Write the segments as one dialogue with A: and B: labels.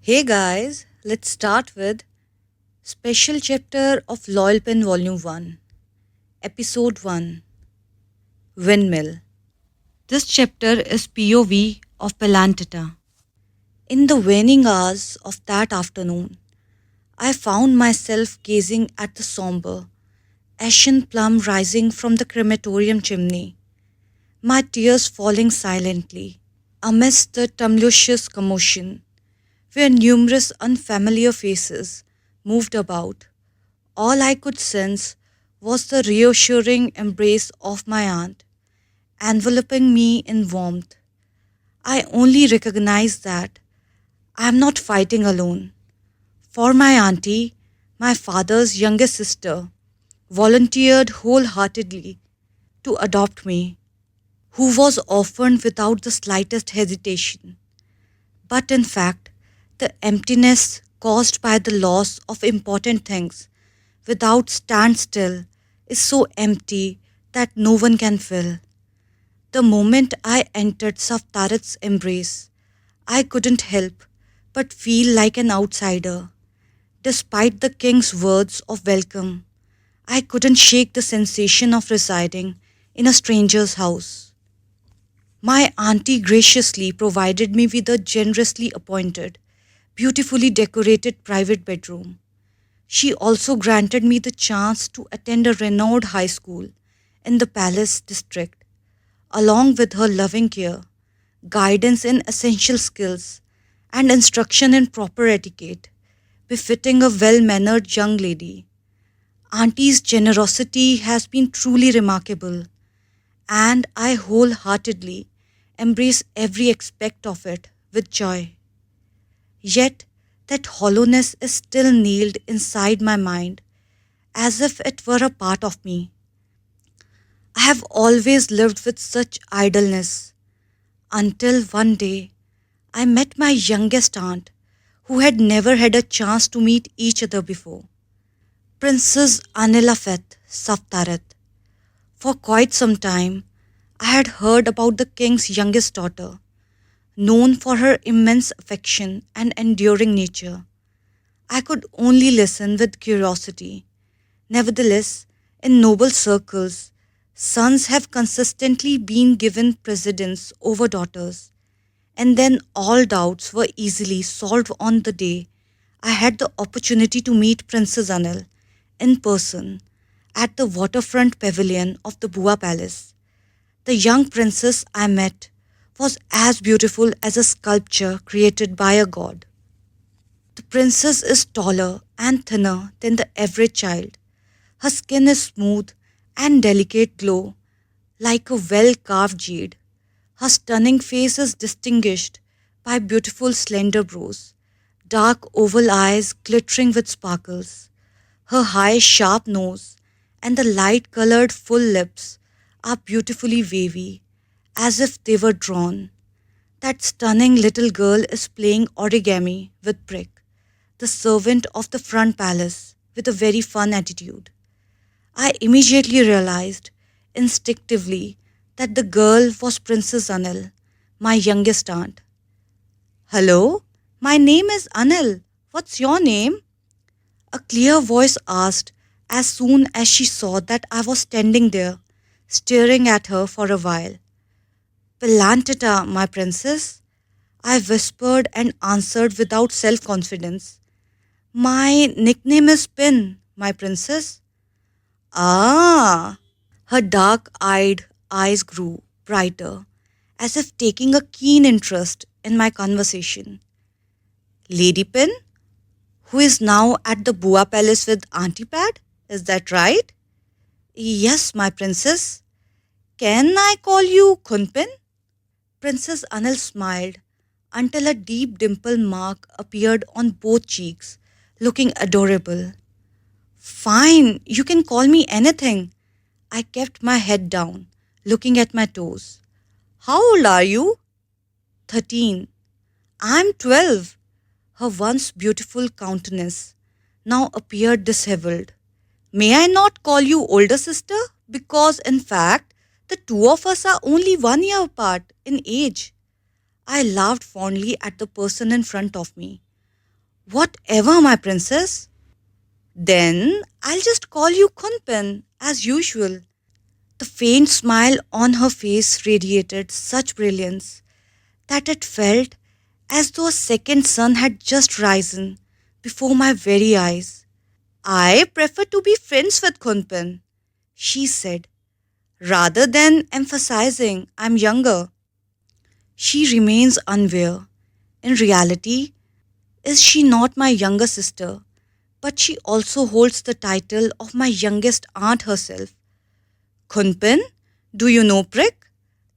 A: Hey guys, let's start with special chapter of Loyalpin Volume 1, Episode 1, Windmill. This chapter is POV of Pelantita. In the waning hours of that afternoon, I found myself gazing at the somber, ashen plum rising from the crematorium chimney, my tears falling silently amidst the tumultuous commotion, where numerous unfamiliar faces moved about. All I could sense was the reassuring embrace of my aunt, enveloping me in warmth. I only recognized that I am not fighting alone, for my auntie, my father's youngest sister, volunteered wholeheartedly to adopt me, who was orphaned without the slightest hesitation. But in fact, the emptiness caused by the loss of important things without standstill is so empty that no one can fill. The moment I entered Saftarat's embrace, I couldn't help but feel like an outsider. Despite the king's words of welcome, I couldn't shake the sensation of residing in a stranger's house. My auntie graciously provided me with a generously appointed, beautifully decorated private bedroom. She also granted me the chance to attend a renowned high school in the Palace district, along with her loving care, guidance in essential skills, and instruction in proper etiquette, befitting a well mannered young lady. Auntie's generosity has been truly remarkable, and I wholeheartedly embrace every aspect of it with joy. Yet, that hollowness is still nailed inside my mind as if it were a part of me. I have always lived with such idleness until one day I met my youngest aunt, who had never had a chance to meet each other before, Princess Anilafet Saftarat. For quite some time, I had heard about the king's youngest daughter, known for her immense affection and enduring nature. I could only listen with curiosity. Nevertheless, in noble circles, sons have consistently been given precedence over daughters, and then all doubts were easily solved on the day I had the opportunity to meet Princess Anil in person at the waterfront pavilion of the Bua Palace. The young princess I met was as beautiful as a sculpture created by a god. The princess is taller and thinner than the average child. Her skin is smooth and delicate glow like a well carved jade. Her stunning face is distinguished by beautiful slender brows, dark oval eyes glittering with sparkles. Her high sharp nose and the light colored full lips are beautifully wavy, as if they were drawn. That stunning little girl is playing origami with Brick, the servant of the front palace, with a very fun attitude. I immediately realized, instinctively, that the girl was Princess Anil, my youngest aunt. Hello, my name is Anil. What's your name? A clear voice asked as soon as she saw that I was standing there, staring at her for a while. Pelantita, my princess, I whispered and answered without self confidence. My nickname is Pin, my princess. Ah! Her dark eyed eyes grew brighter, as if taking a keen interest in my conversation. Lady Pin, who is now at the Bua Palace with Auntie Pat, is that right? Yes, my princess. Can I call you Kunpin? Princess Anil smiled until a deep dimple mark appeared on both cheeks, looking adorable. Fine, you can call me anything. I kept my head down, looking at my toes. How old are you? 13. I'm 12. Her once beautiful countenance now appeared disheveled. May I not call you older sister? Because, in fact, the two of us are only 1 year apart in age. I laughed fondly at the person in front of me, Whatever, my princess. Then I'll just call you Kunpin, as usual. The faint smile on her face radiated such brilliance that it felt as though a second sun had just risen before my very eyes. I prefer to be friends with Kunpin, she said, rather than emphasizing I'm younger. She remains unaware. In reality, is she not my younger sister? But she also holds the title of my youngest aunt herself. Kunpin, do you know Prick?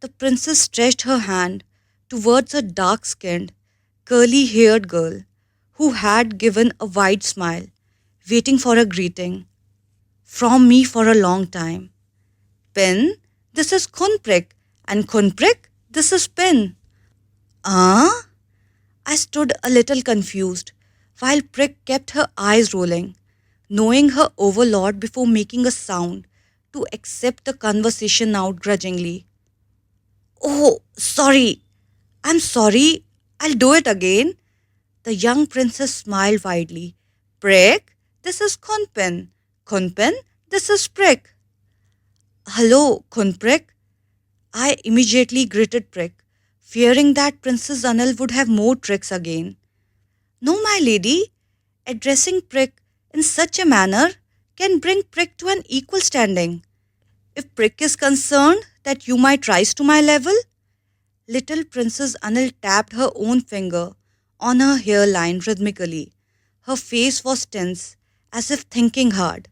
A: The princess stretched her hand towards a dark skinned, curly haired girl who had given a wide smile, waiting for a greeting from me for a long time. Pin, this is Kunprick, and Kunprick, this is Pin. Ah? I stood a little confused, while Prick kept her eyes rolling, knowing her overlord before making a sound to accept the conversation out grudgingly. Oh, sorry. I'm sorry. I'll do it again. The young princess smiled widely. Prick, this is Kunpin. Kunpin, this is Prick. Hello, Kunprick. I immediately greeted Prick, fearing that Princess Anil would have more tricks again. No, my lady, addressing Prick in such a manner can bring Prick to an equal standing. If Prick is concerned that you might rise to my level, little Princess Anil tapped her own finger on her hairline rhythmically. Her face was tense, as if thinking hard.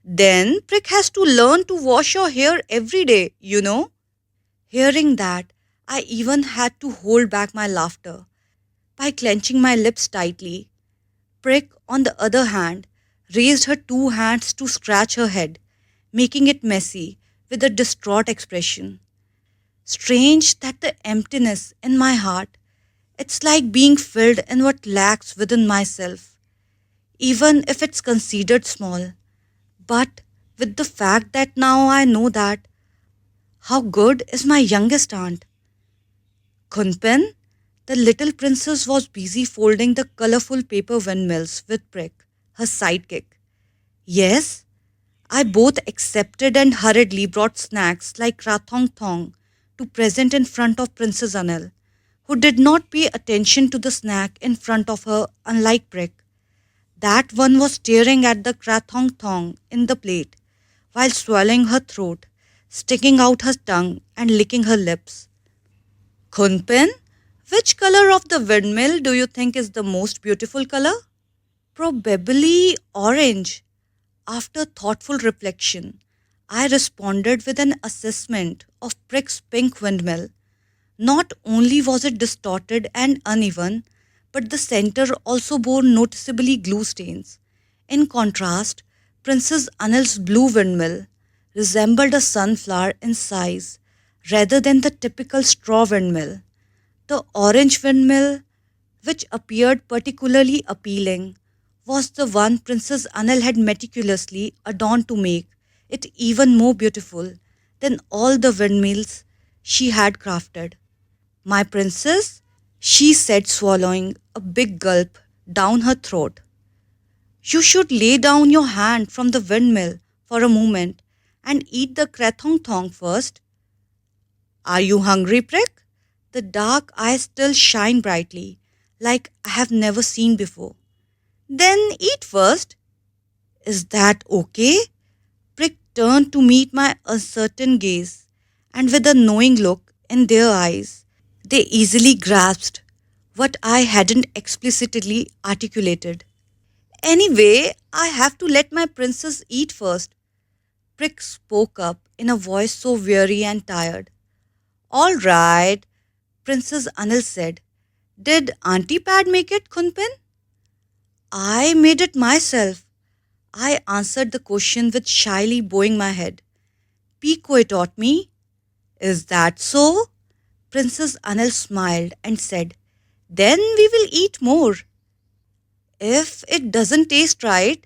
A: Then Prick has to learn to wash your hair every day, you know. Hearing that, I even had to hold back my laughter by clenching my lips tightly. Prick, on the other hand, raised her two hands to scratch her head, making it messy with a distraught expression. Strange that the emptiness in my heart, it's like being filled in what lacks within myself, even if it's considered small. But with the fact that now I know that, how good is my youngest aunt? Kunpen, the little princess was busy folding the colorful paper windmills with Prick, her sidekick. Yes, I both accepted and hurriedly brought snacks like rathong thong to present in front of Princess Anil, who did not pay attention to the snack in front of her, unlike Prick. That one was staring at the krathong thong in the plate while swallowing her throat, sticking out her tongue and licking her lips. Kunpen, which color of the windmill do you think is the most beautiful color? Probably orange. After thoughtful reflection, I responded with an assessment of Prick's pink windmill. Not only was it distorted and uneven, but the center also bore noticeably glue stains. In contrast, Princess Anil's blue windmill resembled a sunflower in size rather than the typical straw windmill. The orange windmill, which appeared particularly appealing, was the one Princess Anil had meticulously adorned to make it even more beautiful than all the windmills she had crafted. My princess, she said, swallowing a big gulp down her throat. You should lay down your hand from the windmill for a moment and eat the krathong thong first. Are you hungry, Prick? The dark eyes still shine brightly, like I have never seen before. Then eat first. Is that okay? Prick turned to meet my uncertain gaze, and with a knowing look in their eyes, they easily grasped what I hadn't explicitly articulated. Anyway, I have to let my princess eat first. Prick spoke up in a voice so weary and tired. All right, Princess Anil said. Did Auntie Pad make it, Kunpin? I made it myself. I answered the question with shyly bowing my head. Pico taught me. Is that so? Princess Anil smiled and said, Then we will eat more. If it doesn't taste right,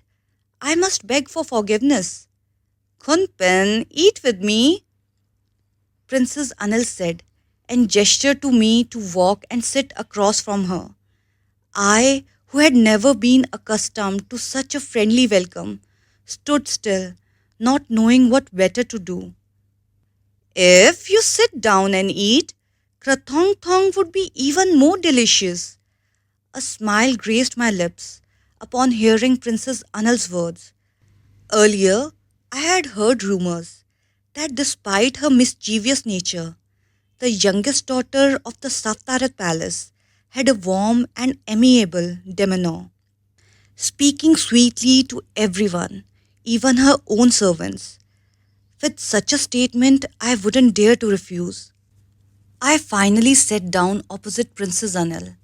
A: I must beg for forgiveness. Kunpen, eat with me, Princess Anil said, and gestured to me to walk and sit across from her. I, who had never been accustomed to such a friendly welcome, stood still, not knowing what better to do. If you sit down and eat, krathong thong would be even more delicious. A smile graced my lips upon hearing Princess Anil's words. Earlier, I had heard rumors that despite her mischievous nature, the youngest daughter of the Saftarat palace had a warm and amiable demeanor, speaking sweetly to everyone, even her own servants. With such a statement, I wouldn't dare to refuse. I finally sat down opposite Princess Anil.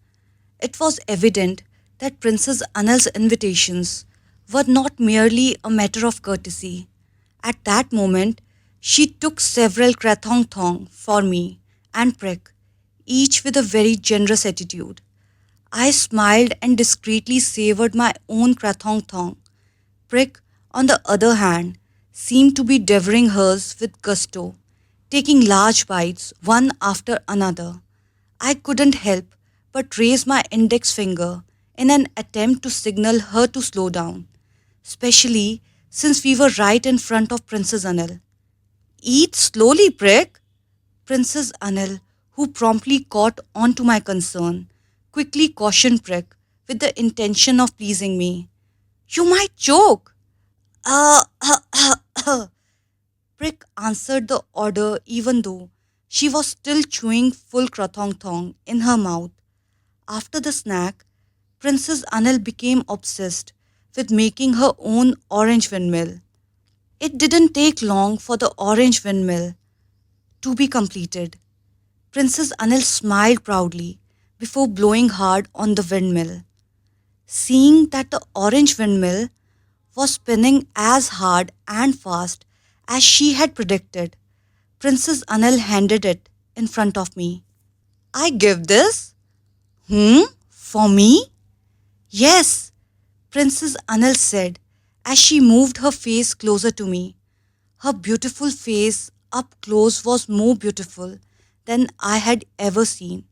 A: It was evident that Princess Anil's invitations were not merely a matter of courtesy. At that moment, she took several krathong thong for me and Prick, each with a very generous attitude. I smiled and discreetly savoured my own krathong thong. Prick, on the other hand, seemed to be devouring hers with gusto, taking large bites one after another. I couldn't help but raise my index finger in an attempt to signal her to slow down, especially since we were right in front of Princess Anil. Eat slowly, Prick. Princess Anil, who promptly caught on to my concern, quickly cautioned Prick with the intention of pleasing me. You might choke. Uh, Prick answered the order even though she was still chewing full krathong thong in her mouth. After the snack, Princess Anil became obsessed with making her own orange windmill. It didn't take long for the orange windmill to be completed. Princess Anil smiled proudly before blowing hard on the windmill. Seeing that the orange windmill was spinning as hard and fast as she had predicted, Princess Anil handed it in front of me. I give this? For me? Yes, Princess Anil said as she moved her face closer to me. Her beautiful face up close was more beautiful than I had ever seen.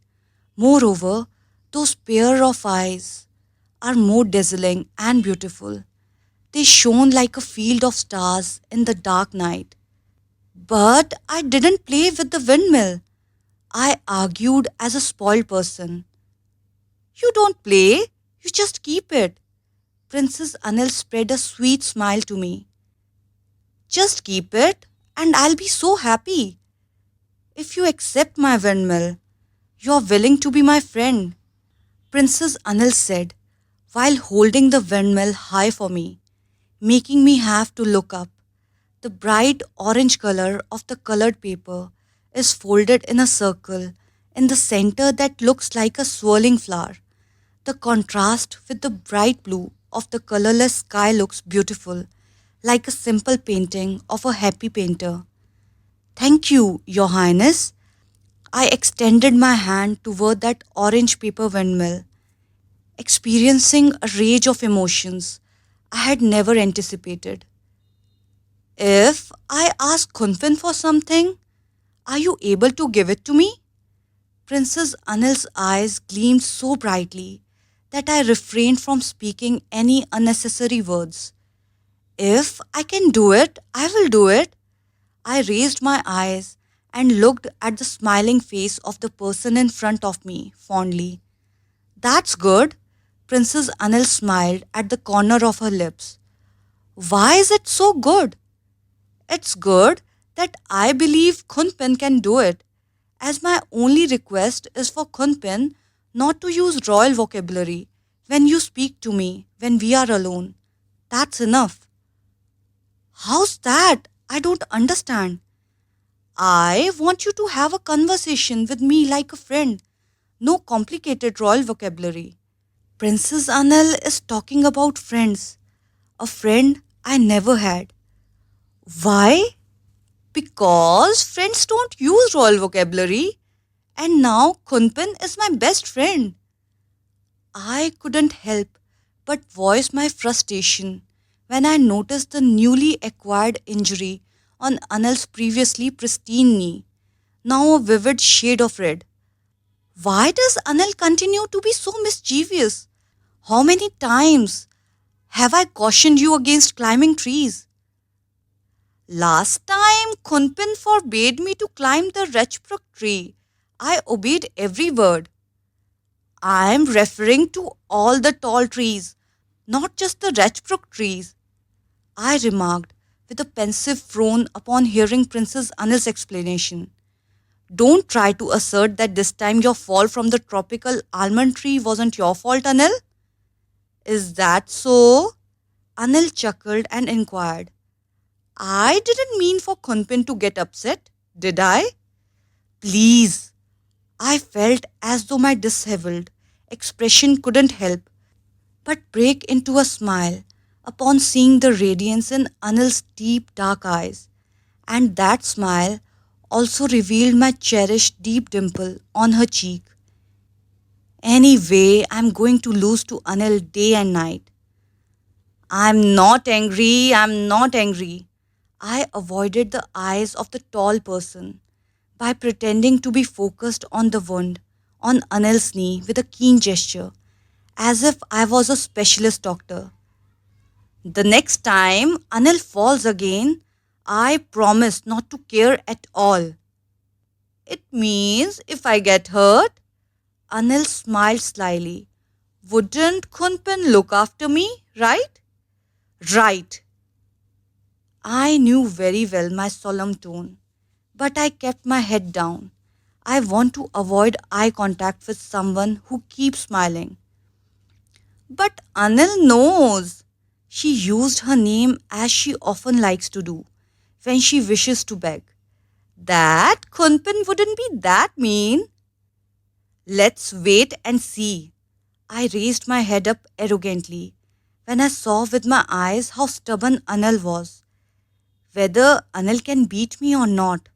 A: Moreover, those pair of eyes are more dazzling and beautiful. They shone like a field of stars in the dark night. But I didn't play with the windmill. I argued as a spoiled person. You don't play, you just keep it. Princess Anil spread a sweet smile to me. Just keep it, and I'll be so happy. If you accept my windmill, you're willing to be my friend, Princess Anil said, while holding the windmill high for me, making me have to look up. The bright orange color of the colored paper is folded in a circle in the center that looks like a swirling flower. The contrast with the bright blue of the colorless sky looks beautiful, like a simple painting of a happy painter. Thank you, Your Highness. I extended my hand toward that orange paper windmill, experiencing a rage of emotions I had never anticipated. If I ask Kunpin for something, are you able to give it to me? Princess Anil's eyes gleamed so brightly that I refrained from speaking any unnecessary words. If I can do it, I will do it. I raised my eyes and looked at the smiling face of the person in front of me fondly. That's good. Princess Anil smiled at the corner of her lips. Why is it so good? It's good that I believe Kunpin can do it, as my only request is for Kunpin not to use royal vocabulary when you speak to me when we are alone. That's enough. How's that? I don't understand. I want you to have a conversation with me like a friend. No complicated royal vocabulary. Princess Anil is talking about friends. A friend I never had. Why? Because friends don't use royal vocabulary. And now Kunpin is my best friend. I couldn't help but voice my frustration when I noticed the newly acquired injury on Anil's previously pristine knee, now a vivid shade of red. Why does Anil continue to be so mischievous? How many times have I cautioned you against climbing trees? Last time, Kunpin forbade me to climb the Rechpruk tree. I obeyed every word. I am referring to all the tall trees, not just the Rechpruk trees, I remarked with a pensive frown upon hearing Princess Anil's explanation. Don't try to assert that this time your fall from the tropical almond tree wasn't your fault, Anil. Is that so? Anil chuckled and inquired. I didn't mean for Kunpin to get upset, did I? Please. I felt as though my disheveled expression couldn't help but break into a smile upon seeing the radiance in Anil's deep dark eyes, and that smile also revealed my cherished deep dimple on her cheek. Anyway, I'm going to lose to Anil day and night. I'm not angry. I avoided the eyes of the tall person by pretending to be focused on the wound on Anil's knee with a keen gesture, as if I was a specialist doctor. The next time Anil falls again, I promise not to care at all. It means if I get hurt, Anil smiled slyly. Wouldn't Kunpin look after me, right? Right. I knew very well my solemn tone, but I kept my head down. I want to avoid eye contact with someone who keeps smiling. But Anil knows. She used her name as she often likes to do when she wishes to beg. That Kunpin wouldn't be that mean. Let's wait and see. I raised my head up arrogantly when I saw with my eyes how stubborn Anil was. Whether Anil can beat me or not.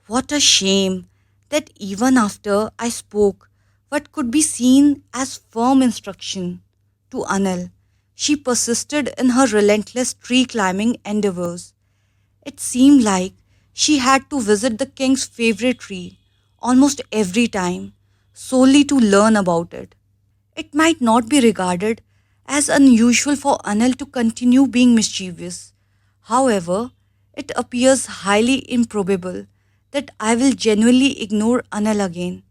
A: What a shame that even after I spoke what could be seen as firm instruction to Anil, she persisted in her relentless tree climbing endeavors. It seemed like she had to visit the king's favorite tree almost every time, solely to learn about it. It might not be regarded as unusual for Anil to continue being mischievous. However, it appears highly improbable that I will genuinely ignore Anil again,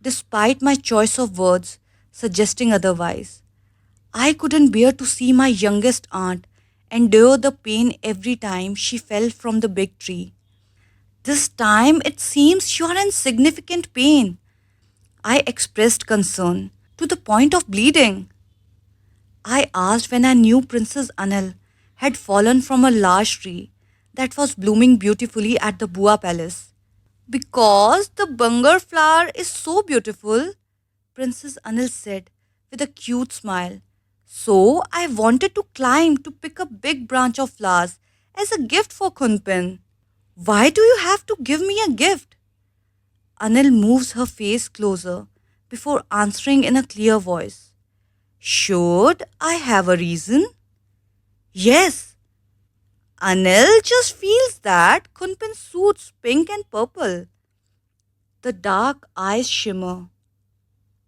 A: despite my choice of words suggesting otherwise. I couldn't bear to see my youngest aunt endure the pain every time she fell from the big tree. This time it seems you are in significant pain. I expressed concern to the point of bleeding. I asked when I knew Princess Anil had fallen from a large tree that was blooming beautifully at the Bua Palace. Because the bungar flower is so beautiful, Princess Anil said with a cute smile. So I wanted to climb to pick a big branch of flowers as a gift for Kunpin. Why do you have to give me a gift? Anil moves her face closer before answering in a clear voice. Should I have a reason? Yes. Anil just feels that Kunpin suits pink and purple. The dark eyes shimmer.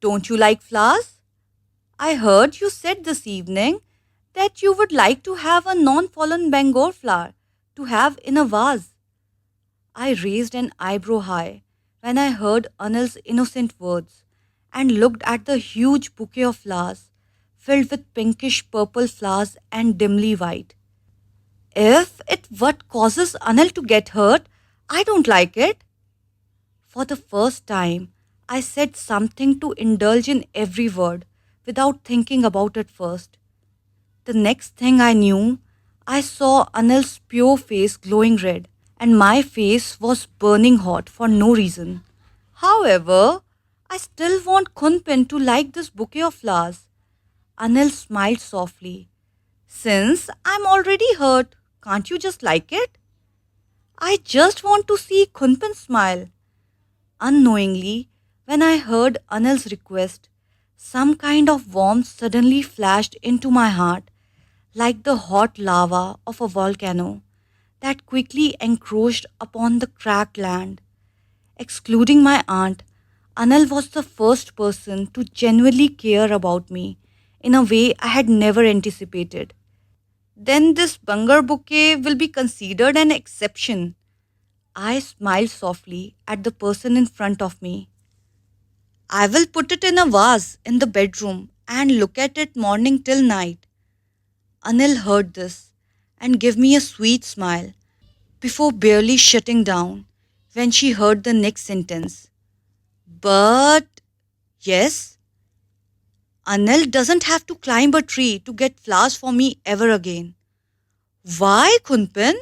A: Don't you like flowers? I heard you said this evening that you would like to have a non-fallen Bengal flower to have in a vase. I raised an eyebrow high when I heard Anil's innocent words and looked at the huge bouquet of flowers filled with pinkish purple flowers and dimly white. If it what causes Anil to get hurt, I don't like it. For the first time, I said something to indulge in every word without thinking about it first. The next thing I knew, I saw Anil's pure face glowing red, and my face was burning hot for no reason. However, I still want Kunpin to like this bouquet of flowers. Anil smiled softly. Since I'm already hurt, can't you just like it? I just want to see Kunpin smile. Unknowingly, when I heard Anil's request, some kind of warmth suddenly flashed into my heart, like the hot lava of a volcano that quickly encroached upon the cracked land. Excluding my aunt, Anil was the first person to genuinely care about me in a way I had never anticipated. Then this Bangar bouquet will be considered an exception. I smiled softly at the person in front of me. I will put it in a vase in the bedroom and look at it morning till night. Anil heard this and gave me a sweet smile before barely shutting down when she heard the next sentence. But yes, Anil doesn't have to climb a tree to get flowers for me ever again. Why, Kunpin?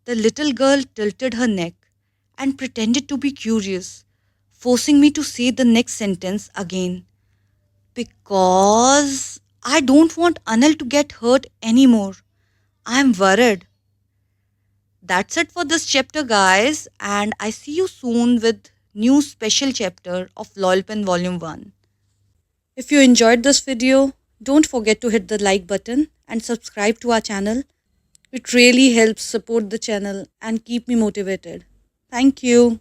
A: The little girl tilted her neck and pretended to be curious, forcing me to say the next sentence again. Because I don't want Anil to get hurt anymore. I'm worried. That's it for this chapter, guys, and I see you soon with new special chapter of Loyalpin Volume 1. If you enjoyed this video, don't forget to hit the like button and subscribe to our channel. It really helps support the channel and keep me motivated. Thank you.